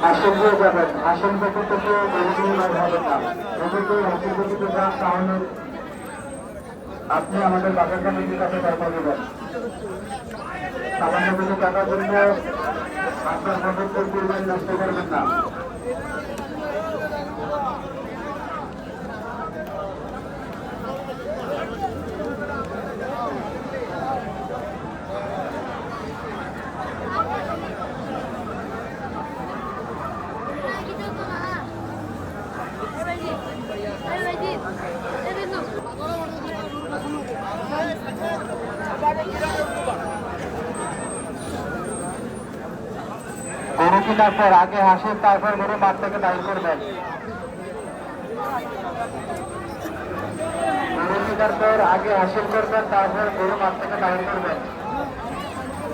আসন দিয়ে যাবেন, আসন থেকে হবে না। তাহলে আপনি আমাদের বাজার কমিটির কাছে টাকা দেবেন। সামান্য কিছু টাকার জন্য আপনার ভোটের পরিমাণ নষ্ট করবেন না। গরু কেনার পর আগে হাসেন, তারপর গরু মাঠ থেকে বাইর করবেন। গরু কেনার পর আগে হাসিল করবেন, তারপর গরু মাঠ থেকে বাইর করবেন।